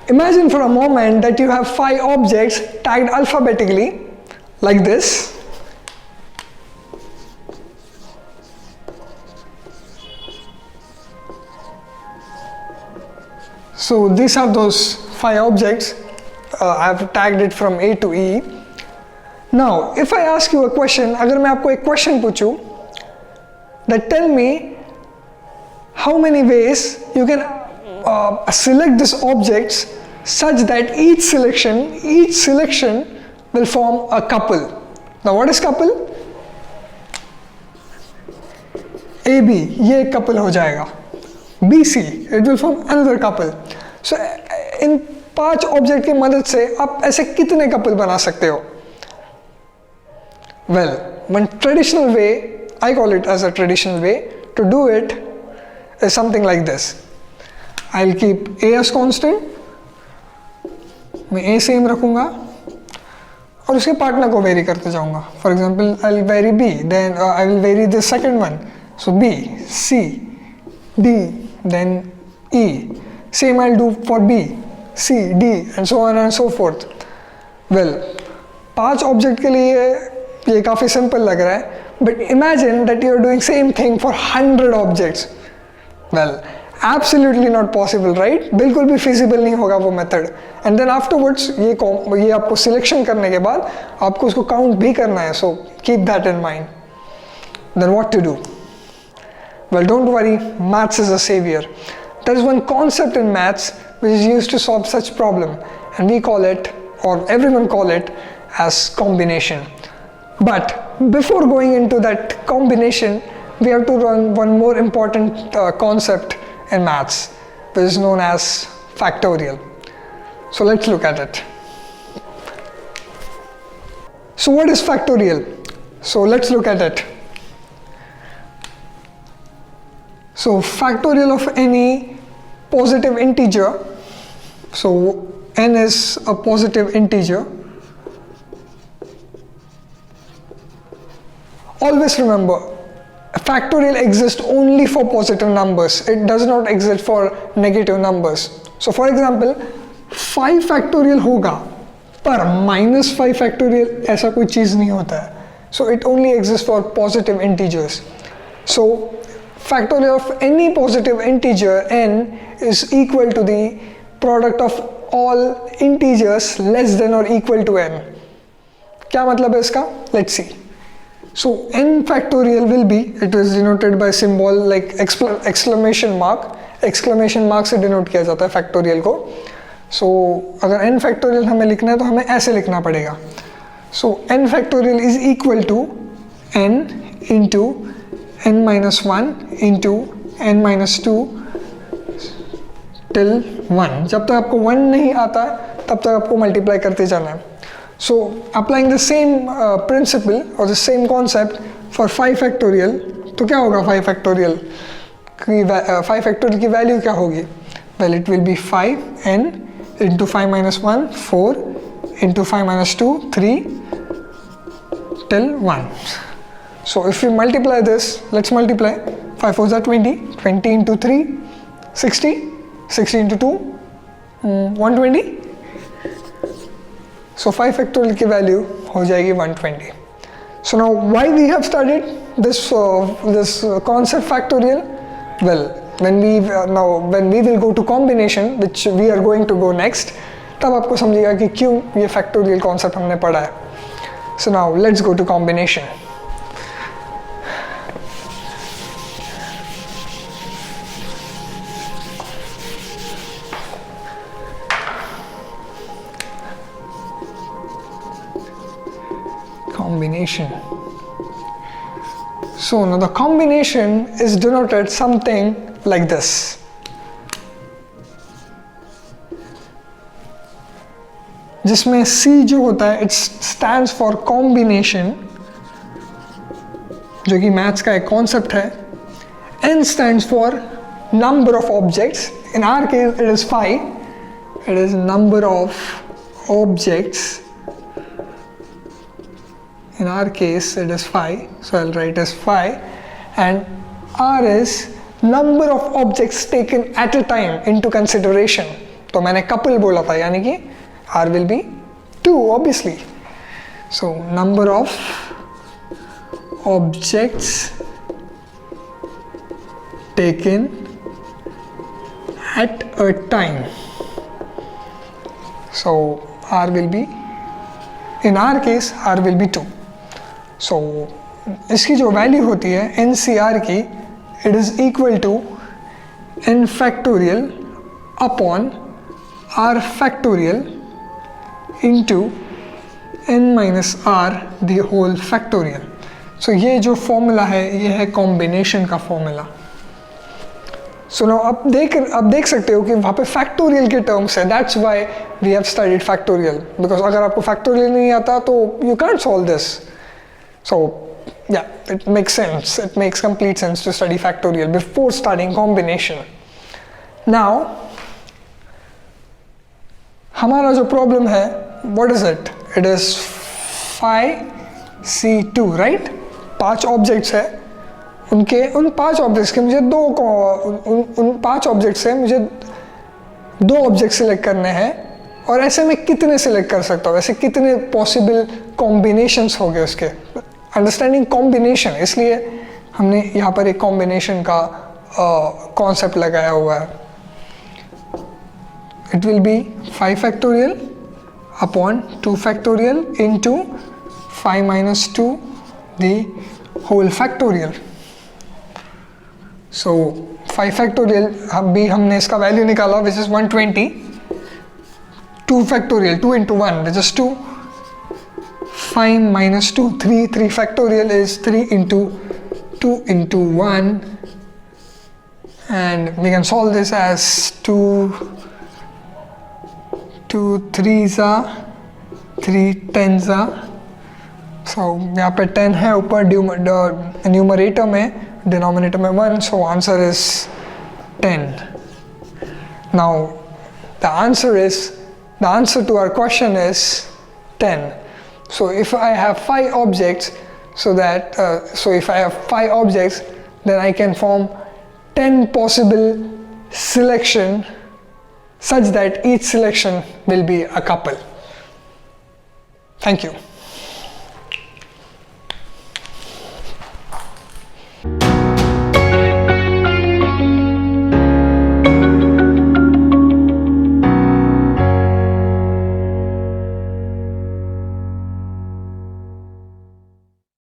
Imagine for a moment that you have 5 objects tagged alphabetically like this. So these are those 5 objects. I have tagged it from A to E. Now, if I ask you a question, अगर मैं आपको एक question पूछूं, that tell me how many ways you can select these objects such that each selection will form a couple. Now, what is couple? AB, ये एक couple हो जाएगा. BC, it will form another couple. So, in 5 object की मदद से आप ऐसे कितने कपल बना सकते हो? Well, one traditional way, I call it as a traditional way to do it is something like this. I'll keep A as constant, मैं A सेम रखूंगा और उसके पार्टनर को वेरी करते जाऊंगा. For example, I'll vary B, then I will vary the second one. So B, C, D, then E. Same I'll do for B, C, D, and so on and so forth. Well, 5 object के लिए ये काफ़ी simple लग रहा है, but imagine that you are doing same thing for 100 objects. Well, absolutely not possible, right? बिल्कुल भी feasible नहीं होगा वो method. And then afterwards ये आपको selection करने के बाद आपको उसको count भी करना है, so keep that in mind. Then what to do? Well, don't worry, maths is a savior. There is one concept in maths which is used to solve such problem, and we call it, or everyone call it, as combination. But before going into that combination, we have to run one more important concept in maths, which is known as factorial. So let's look at it. So what is factorial? So let's look at it. So factorial of any positive integer, so n is a positive integer. Always remember, factorial exists only for positive numbers. It does not exist for negative numbers. So for example, 5 factorial होगा, पर -5 factorial ऐसा कोई चीज़ नहीं होता है. So it only exists for positive integers. So factorial of any positive integer n is equal to the product of all integers less than or equal to n. क्या मतलब है इसका? Let's see. So n factorial will be, it is denoted by symbol like exclamation mark. Exclamation mark से denote किया जाता है factorial को. So अगर n factorial हमें लिखना है तो हमें ऐसे लिखना पड़ेगा. So n factorial is equal to n into n minus 1 into n minus 2 till 1. जब तक आपको 1 नहीं आता है तब तक आपको मल्टीप्लाई करते जाना है. So applying the same principle or the same concept for 5 factorial, तो क्या होगा 5 factorial की वैल्यू क्या होगी? Well, it will be 5n into 5 minus 1 4 into 5 minus 2 3 till 1. So if we multiply this, let's multiply. 5 4s are 20, 20 into 3 60, 60 into 2 120. So 5 factorial की value हो जाएगी 120. So now why we have studied this concept factorial? Well, when we will go to combination, which we are going to go next, तब आपको समझेगा कि क्यों ये factorial concept हमने पढ़ा है. So now let's go to combination. Combination. So now the combination is denoted something like this. जिसमें C जो होता है it stands for combination, जो कि मैथ्स का एक कॉन्सेप्ट है. N stands for number of objects. In our case it is 5. It is number of objects. In our case it is 5, so I'll write as 5, and R is number of objects taken at a time into consideration. तो मैंने couple बोला था, यानी कि R will be 2 obviously. So number of objects taken at a time. So R will be, in our case R will be 2. So इसकी जो value होती है NCR की, it is equal to n factorial upon r factorial into n minus r the whole factorial. So ये जो formula है ये है कॉम्बिनेशन का फॉर्मूला. सो नो अब देख सकते हो कि वहाँ पे फैक्टोरियल के टर्म्स है. That's why we have studied factorial, because अगर आपको फैक्टोरियल नहीं आता तो you can't solve this. So yeah, it makes sense. It makes complete sense to study factorial before studying combination. Now, हमारा जो problem है, what is it? It is phi C2, right? 5 objects है. उन 5 objects के मुझे उन 5 objects से मुझे 2 objects select करने हैं. और ऐसे में कितने select कर सकता हूँ? ऐसे कितने possible combinations हो गए उसके? अंडरस्टैंडिंग कॉम्बिनेशन, इसलिए हमने यहाँ पर एक कॉम्बिनेशन का कॉन्सेप्ट लगाया हुआ है. It will be 5 factorial upon 2 factorial into 5 minus 2 the whole factorial. So 5 factorial अभी हमने इसका वैल्यू निकाला which is 120. 2 factorial 2 into 1 which is 2. 5 minus 2, 3 factorial is 3 into 2 into 1, and we can solve this as 2 3s are 3 10s are. So यहाँ पे 10 है ऊपर numerator में, denominator में 1, so answer is 10. Now the answer to our question is 10. So if I have 5 objects, so if I have 5 objects, then I can form 10 possible selection such that each selection will be a couple. Thank you.